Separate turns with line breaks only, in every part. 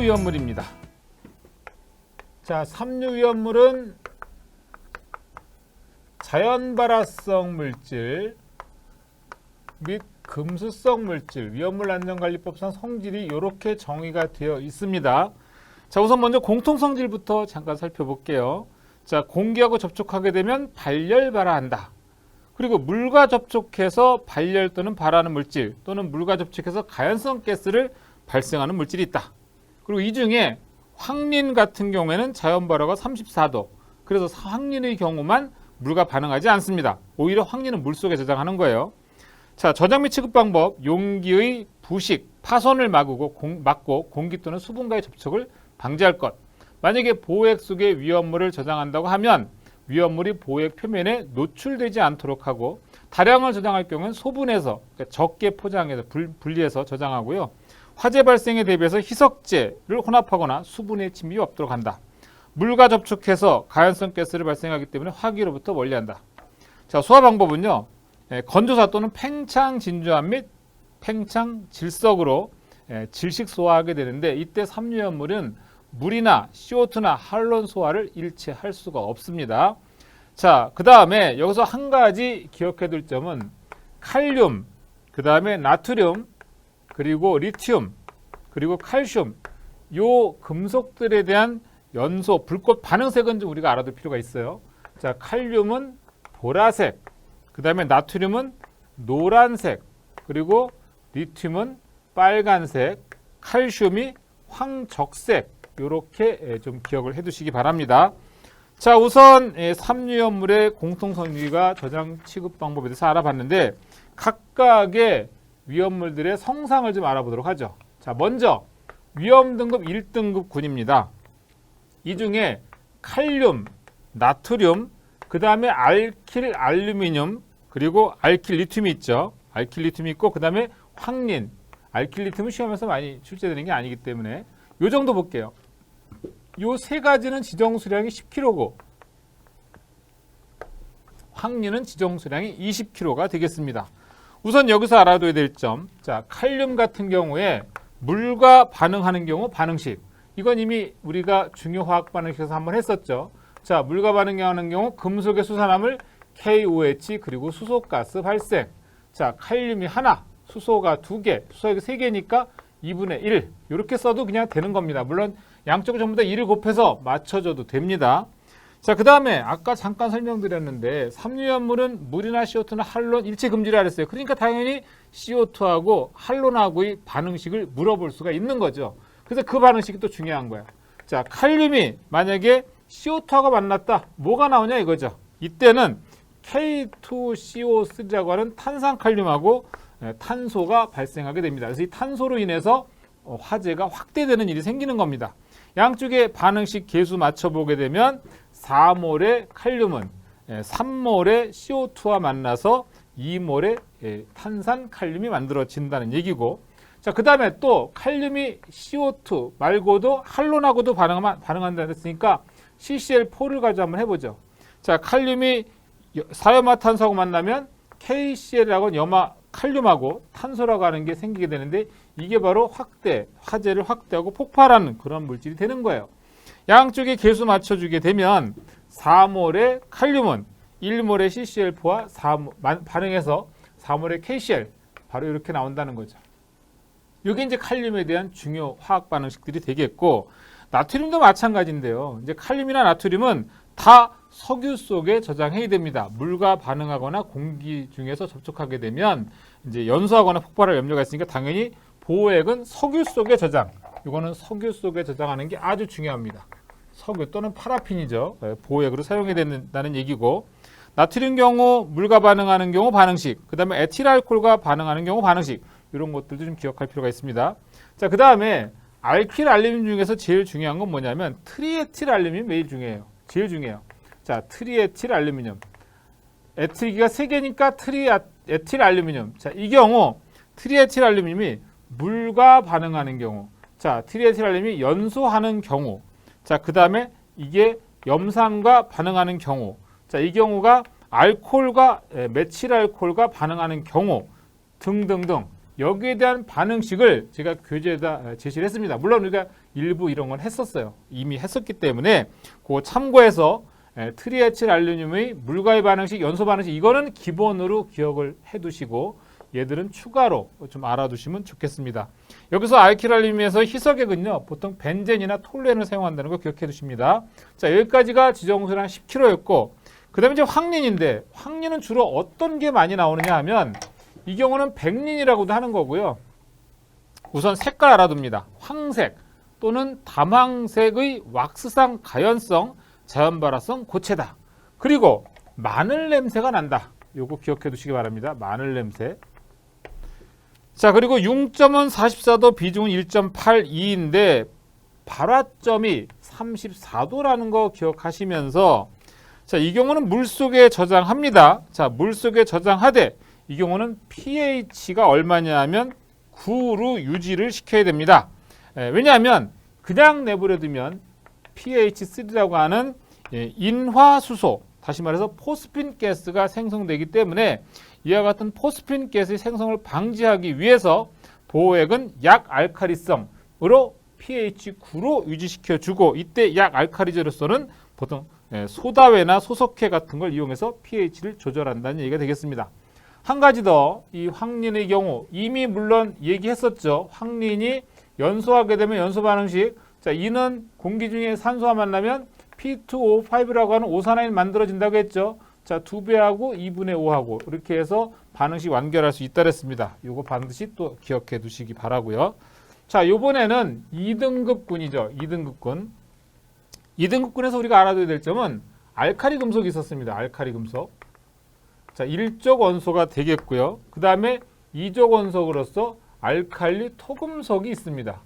삼류위험물입니다. 자, 삼류위험물은 자연발화성 물질 및 금수성 물질, 위험물안전관리법상 성질이 이렇게 정의가 되어 있습니다. 자, 우선 먼저 공통성질부터 잠깐 살펴볼게요. 자, 공기하고 접촉하게 되면 발열 발화한다. 그리고 물과 접촉해서 발열 또는 발화하는 물질 또는 물과 접촉해서 가연성 가스를 발생하는 물질이 있다. 그리고 이 중에 황린 같은 경우에는 자연 발화가 34도. 그래서 황린의 경우만 물과 반응하지 않습니다. 오히려 황린은 물속에 저장하는 거예요. 자, 저장 및 취급 방법, 용기의 부식, 파손을 막고 공기 또는 수분과의 접촉을 방지할 것. 만약에 보호액 속에 위험물을 저장한다고 하면 위험물이 보호액 표면에 노출되지 않도록 하고, 다량을 저장할 경우는 소분해서, 그러니까 적게 포장해서 분리해서 저장하고요. 화재 발생에 대비해서 희석제를 혼합하거나 수분의 침입이 없도록 한다. 물과 접촉해서 가연성 가스를 발생하기 때문에 화기로부터 멀리한다. 자, 소화 방법은요. 건조사 또는 팽창 진주압 및 팽창 질석으로 질식 소화하게 되는데, 이때 삼류위험물은 물이나 CO2나 할론 소화를 일체 할 수가 없습니다. 자, 그 다음에 여기서 한 가지 기억해 둘 점은 칼륨, 그 다음에 나트륨, 그리고 리튬, 그리고 칼슘, 요 금속들에 대한 연소, 불꽃 반응색은 좀 우리가 알아둘 필요가 있어요. 자, 칼륨은 보라색, 그 다음에 나트륨은 노란색, 그리고 리튬은 빨간색, 칼슘이 황적색, 이렇게 좀 기억을 해 두시기 바랍니다. 자, 우선 삼류위험물의 공통성질과 저장 취급 방법에 대해서 알아봤는데, 각각의 위험물들의 성상을 좀 알아보도록 하죠. 자, 먼저 위험등급 1등급 군입니다. 이 중에 칼륨, 나트륨, 그 다음에 알킬 알루미늄, 그리고 알킬 리튬이 있죠. 알킬 리튬이 있고, 그 다음에 황린. 알킬 리튬은 시험에서 많이 출제되는 게 아니기 때문에 요 정도 볼게요. 요 세 가지는 지정수량이 10kg고, 황린은 지정수량이 20kg가 되겠습니다. 우선 여기서 알아둬야 될 점, 자, 칼륨 같은 경우에 물과 반응하는 경우 반응식. 이건 이미 우리가 중요화학 반응식에서 한번 했었죠. 자, 물과 반응하는 경우 금속의 수산화물 KOH, 그리고 수소가스 발생. 자, 칼륨이 하나, 수소가 2개, 수소가 3개니까 2분의 1. 이렇게 써도 그냥 되는 겁니다. 물론 양쪽을 전부 다 1을 곱해서 맞춰줘도 됩니다. 자, 그 다음에 아까 잠깐 설명드렸는데 삼류위험물은 물이나 CO2나 할론 일체 금지라 그랬어요. 그러니까 당연히 CO2하고 할론하고의 반응식을 물어볼 수가 있는 거죠. 그래서 그 반응식이 또 중요한 거야. 자, 칼륨이 만약에 CO2하고 만났다. 뭐가 나오냐 이거죠. 이때는 K2CO3라고 하는 탄산칼륨하고 탄소가 발생하게 됩니다. 그래서 이 탄소로 인해서 화재가 확대되는 일이 생기는 겁니다. 양쪽의 반응식 계수 맞춰보게 되면 4몰의 칼륨은 3몰의 CO2와 만나서 2몰의 탄산칼륨이 만들어진다는 얘기고, 자, 그 다음에 또 칼륨이 CO2 말고도 할론하고도 반응한다 했으니까 CCl4를 가지고 한번 해보죠. 자, 칼륨이 사염화탄소하고 만나면 KCl하고 칼륨하고 탄소라고 하는 게 생기게 되는데, 이게 바로 화재를 확대하고 폭발하는 그런 물질이 되는 거예요. 양쪽에 계수 맞춰주게 되면 4몰의 칼륨은 1몰의 CCl4와 반응해서 4몰의 KCl, 바로 이렇게 나온다는 거죠. 이게 이제 칼륨에 대한 중요 화학 반응식들이 되겠고, 나트륨도 마찬가지인데요. 이제 칼륨이나 나트륨은 다 석유 속에 저장해야 됩니다. 물과 반응하거나 공기 중에서 접촉하게 되면 이제 연소하거나 폭발할 염려가 있으니까 당연히 보호액은 석유 속에 저장. 이거는 석유 속에 저장하는 게 아주 중요합니다. 석유 또는 파라핀이죠. 보호액으로 사용해야 된다는 얘기고, 나트륨 경우 물과 반응하는 경우 반응식, 그 다음에 에틸알코올과 반응하는 경우 반응식, 이런 것들도 좀 기억할 필요가 있습니다. 자, 그 다음에 알킬 알루미늄 중에서 제일 중요한 건 뭐냐면 트리에틸 알루미늄이 매일 중요해요. 제일 중요해요. 자, 트리에틸 알루미늄. 에틸기가 3개니까 트리에틸 알루미늄. 자, 이 경우 트리에틸 알루미늄이 물과 반응하는 경우, 자, 트리에틸 알루미늄이 연소하는 경우, 자, 그 다음에 이게 염산과 반응하는 경우, 자, 이 경우가 알코올과 메칠알코올과 반응하는 경우 등등등, 여기에 대한 반응식을 제가 교재에다 제시를 했습니다. 물론 우리가 일부 이런 건 했었어요. 이미 했었기 때문에 그거 참고해서 트리에틸 알루미늄의 물과의 반응식, 연소 반응식 이거는 기본으로 기억을 해두시고 얘들은 추가로 좀 알아두시면 좋겠습니다. 여기서 알킬 알루미늄에서 희석액은요 보통 벤젠이나 톨루엔을 사용한다는 거 기억해 두십니다. 자, 여기까지가 지정수량 10kg였고 그 다음에 이제 황린인데 황린은 주로 어떤 게 많이 나오느냐 하면 이 경우는 백린이라고도 하는 거고요. 우선 색깔 알아둡니다. 황색 또는 담황색의 왁스상 가연성, 자연발화성 고체다. 그리고 마늘 냄새가 난다. 요거 기억해 두시기 바랍니다. 마늘 냄새. 자, 그리고 융점은 44도, 비중은 1.82인데 발화점이 34도라는 거 기억하시면서 자, 이 경우는 물속에 저장합니다. 자, 물속에 저장하되 이 경우는 pH가 얼마냐 하면 9로 유지를 시켜야 됩니다. 왜냐하면 그냥 내버려두면 pH3라고 하는 인화수소, 다시 말해서 포스핀 가스가 생성되기 때문에 이와 같은 포스핀 가스의 생성을 방지하기 위해서 보호액은 약알칼리성으로 pH 9로 유지시켜주고 이때 약알칼리제로서는 보통 소다회나 소석회 같은 걸 이용해서 pH를 조절한다는 얘기가 되겠습니다. 한 가지 더, 이 황린의 경우 이미 물론 얘기했었죠. 황린이 연소하게 되면 연소 반응식, 자, 이는 공기 중에 산소와 만나면 P2O5라고 하는 오산화인이 만들어진다고 했죠. 자, 2배하고 2분의 5하고 이렇게 해서 반응식 완결할 수 있다 그랬습니다. 이거 반드시 또 기억해 두시기 바라고요. 자, 이번에는 2등급군이죠. 2등급군. 2등급군에서 우리가 알아둬야 될 점은 알카리 금속이 있었습니다. 알카리 금속. 자, 1족 원소가 되겠고요. 그 다음에 2족 원소로서 알칼리 토금속이 있습니다.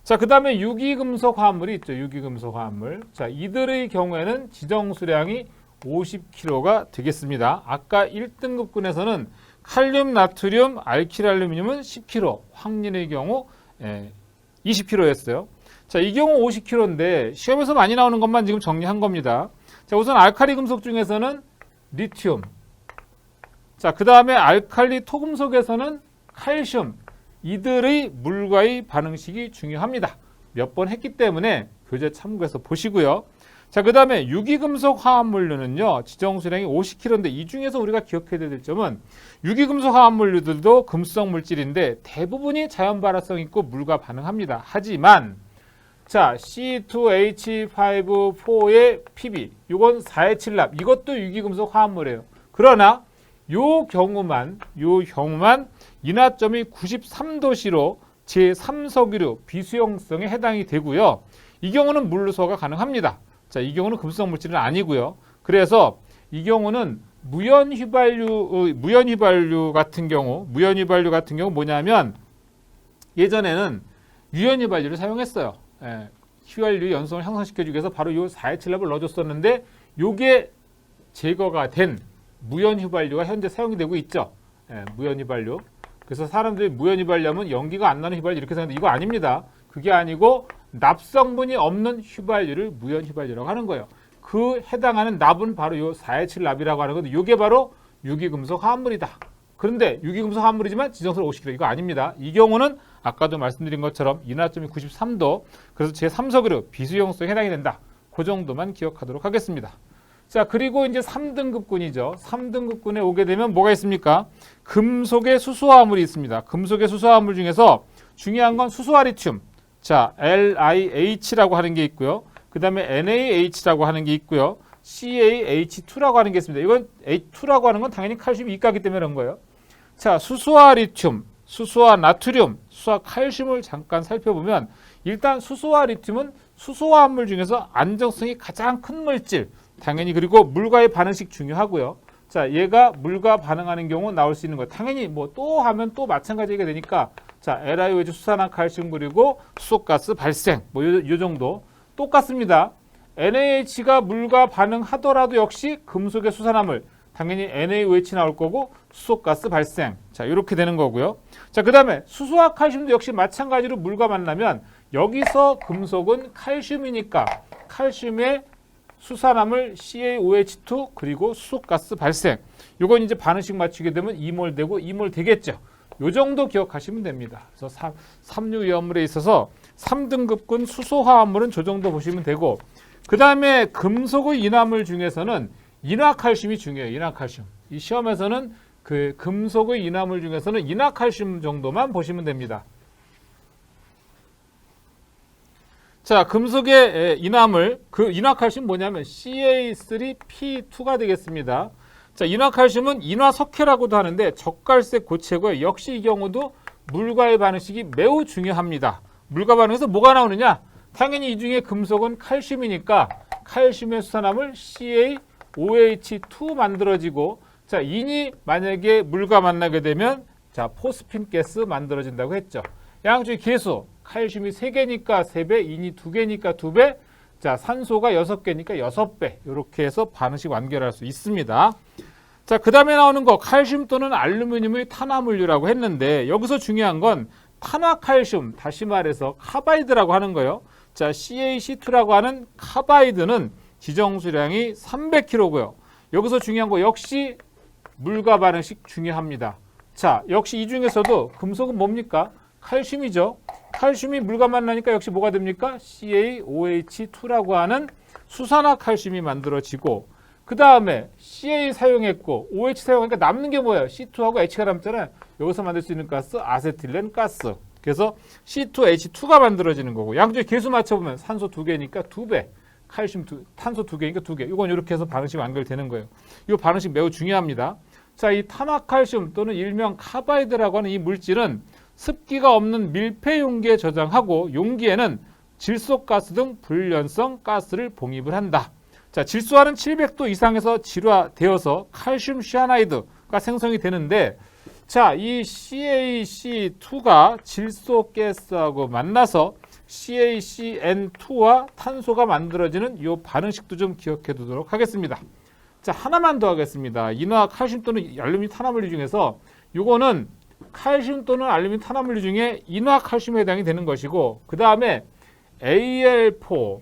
자, 그 다음에 유기금속 화합물이 있죠. 유기금속 화합물. 자, 이들의 경우에는 지정수량이 50kg가 되겠습니다. 아까 1등급군에서는 칼륨, 나트륨, 알킬 알루미늄은 10kg, 황린의 경우 20kg였어요. 자, 이 경우 50kg인데 시험에서 많이 나오는 것만 지금 정리한 겁니다. 자, 우선 알칼리 금속 중에서는 리튬. 자, 그 다음에 알칼리 토금속에서는 칼슘. 이들의 물과의 반응식이 중요합니다. 몇 번 했기 때문에 교재 참고해서 보시고요. 자, 그 다음에 유기금속 화합물류는요, 지정수량이 50kg인데 이 중에서 우리가 기억해야 될 점은 유기금속 화합물류들도 금수성 물질인데 대부분이 자연발화성 있고 물과 반응합니다. 하지만 자, C2H5,4의 PB, 이건 427납, 이것도 유기금속 화합물이에요. 그러나 요 경우만 인화점이 93도씨로 제3석유류 비수용성에 해당이 되고요. 이 경우는 물소가 가능합니다. 자, 이 경우는 금수성 물질은 아니고요. 그래서 이 경우는 무연휘발유 같은 경우 뭐냐면 예전에는 유연휘발유를 사용했어요. 휘발유 연성을 향상시켜주기 위해서 바로 이 427납을 넣어줬었는데 요게 제거가 된 무연휘발유가 현재 사용이 되고 있죠. 무연휘발유. 그래서 사람들이 무연휘발유하면 연기가 안 나는 휘발유 이렇게 생각하는데 이거 아닙니다. 그게 아니고 납성분이 없는 휘발유를 무연휘발유라고 하는 거예요. 그 해당하는 납은 바로 이 427납이라고 하는 건데 이게 바로 유기금속 화합물이다. 그런데 유기금속 화합물이지만 지정수량 50kg 이거 아닙니다. 이 경우는 아까도 말씀드린 것처럼 인화점이 93도 그래서 제3석유류 비수용성에 해당이 된다. 그 정도만 기억하도록 하겠습니다. 자, 그리고 이제 3등급군이죠. 3등급군에 오게 되면 뭐가 있습니까? 금속의 수소화합물이 있습니다. 금속의 수소화합물 중에서 중요한 건 수소화 리튬. 자, LiH라고 하는 게 있고요. 그 다음에 NaH라고 하는 게 있고요. CaH2라고 하는 게 있습니다. 이건 H2라고 하는 건 당연히 칼슘이 이가기 때문에 그런 거예요. 자, 수소화 리튬, 수소화 나트륨, 수소화 칼슘을 잠깐 살펴보면 일단 수소화 리튬은 수소화합물 중에서 안정성이 가장 큰 물질. 당연히 그리고 물과의 반응식 중요하고요. 자, 얘가 물과 반응하는 경우 나올 수 있는 거. 당연히 뭐 또 하면 또 마찬가지가 되니까 자, LiOH 수산화 칼슘 그리고 수소가스 발생. 뭐 요 정도 똑같습니다. NaH가 물과 반응하더라도 역시 금속의 수산화물. 당연히 NaOH 나올 거고 수소가스 발생. 자, 이렇게 되는 거고요. 자, 그다음에 수소와 칼슘도 역시 마찬가지로 물과 만나면 여기서 금속은 칼슘이니까 칼슘의 수산화물 CaOH2 그리고 수소가스 발생. 이건 이제 반응식 맞추게 되면 2몰 되고 2몰 되겠죠. 요 정도 기억하시면 됩니다. 그래서 삼류위험물에 있어서 3등급군 수소화합물은 저 정도 보시면 되고, 그 다음에 금속의 인화물 중에서는 인화칼슘이 중요해요. 인화칼슘. 이 시험에서는 그 금속의 인화물 중에서는 인화칼슘 정도만 보시면 됩니다. 자, 금속의 인화물, 그 인화칼슘 뭐냐면 CA3P2가 되겠습니다. 자, 인화칼슘은 인화석회라고도 하는데 젓갈색 고체고요. 역시 이 경우도 물과의 반응식이 매우 중요합니다. 물과 반응해서 뭐가 나오느냐? 당연히 이 중에 금속은 칼슘이니까 칼슘의 수산화물 CaOH2 만들어지고, 자, 인이 만약에 물과 만나게 되면 자, 포스핀 가스 만들어진다고 했죠. 양쪽의 계수, 칼슘이 3개니까 3배, 인이 2개니까 2배, 자, 산소가 6개니까 6배. 이렇게 해서 반응식 완결할 수 있습니다. 자, 그 다음에 나오는 거 칼슘 또는 알루미늄의 탄화물류라고 했는데, 여기서 중요한 건 탄화칼슘, 다시 말해서 카바이드라고 하는 거예요. 자, CaC2라고 하는 카바이드는 지정수량이 300kg고요. 여기서 중요한 거 역시 물과 반응식 중요합니다. 자, 역시 이 중에서도 금속은 뭡니까? 칼슘이죠. 칼슘이 물과 만나니까 역시 뭐가 됩니까? CaOH2라고 하는 수산화칼슘이 만들어지고, 그 다음에 CA 사용했고 OH 사용하니까 남는 게 뭐예요? C2하고 H가 남잖아요. 여기서 만들 수 있는 가스 아세틸렌 가스. 그래서 C2H2가 만들어지는 거고, 양쪽에 계수 맞춰보면 산소 2개니까 2배, 칼슘 탄소 2개니까 2개. 이건 이렇게 해서 반응식 완결되는 거예요. 이 반응식 매우 중요합니다. 자, 이 탄화칼슘 또는 일명 카바이드라고 하는 이 물질은 습기가 없는 밀폐 용기에 저장하고, 용기에는 질소가스 등 불연성 가스를 봉입을 한다. 자, 질소하는 700도 이상에서 질화되어서 칼슘 시아나이드가 생성이 되는데, 자, 이 CaC2가 질소가스하고 만나서 CaCN2와 탄소가 만들어지는 이 반응식도 좀 기억해 두도록 하겠습니다. 자, 하나만 더 하겠습니다. 인화 칼슘 또는 알루미늄 탄화물류 중에서 요거는 칼슘 또는 알루미늄 탄화물류 중에 인화 칼슘에 해당이 되는 것이고, 그 다음에 Al4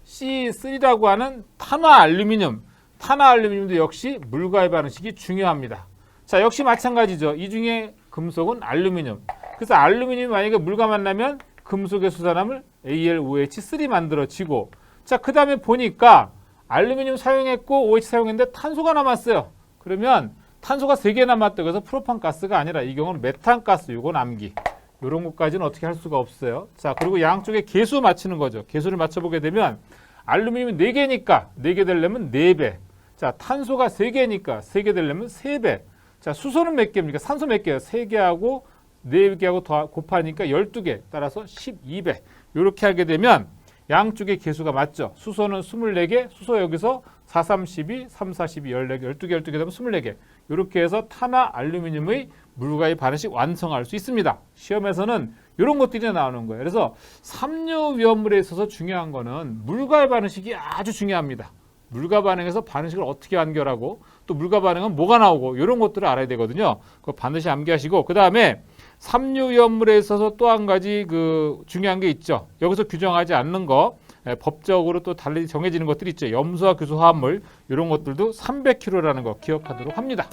C3라고 하는 탄화 알루미늄도 역시 물과의 반응식이 중요합니다. 자, 역시 마찬가지죠. 이 중에 금속은 알루미늄. 그래서 알루미늄이 만약에 물과 만나면 금속의 수산화물 AlOH3 만들어지고, 자, 그 다음에 보니까 알루미늄 사용했고 OH 사용했는데 탄소가 남았어요. 그러면 탄소가 3개 남았다. 그래서 프로판 가스가 아니라 이 경우는 메탄 가스, 요건 암기. 이런 것까지는 어떻게 할 수가 없어요. 자, 그리고 양쪽에 계수 맞추는 거죠. 계수를 맞춰보게 되면 알루미늄이 4개니까 4개 되려면 4배. 자, 탄소가 3개니까 3개 되려면 3배. 자, 수소는 몇 개입니까? 산소 몇 개예요? 3개하고 4개하고 더 곱하니까 12개. 따라서 12배. 이렇게 하게 되면 양쪽의 계수가 맞죠. 수소는 24개, 수소 여기서 4, 3, 12, 3, 4, 12, 14개, 12개 되면 24개. 이렇게 해서 탄화 알루미늄의 물과의 반응식 완성할 수 있습니다. 시험에서는 이런 것들이 나오는 거예요. 그래서 삼류 위험물에 있어서 중요한 거는 물과의 반응식이 아주 중요합니다. 물과 반응해서 반응식을 어떻게 완결하고, 또 물과 반응은 뭐가 나오고, 이런 것들을 알아야 되거든요. 그거 반드시 암기하시고, 그 다음에 삼류 위험물에 있어서 또 한 가지 중요한 게 있죠. 여기서 규정하지 않는 거, 법적으로 또 달리 정해지는 것들이 있죠. 염소와 규소 화합물, 이런 것들도 300kg라는 거 기억하도록 합니다.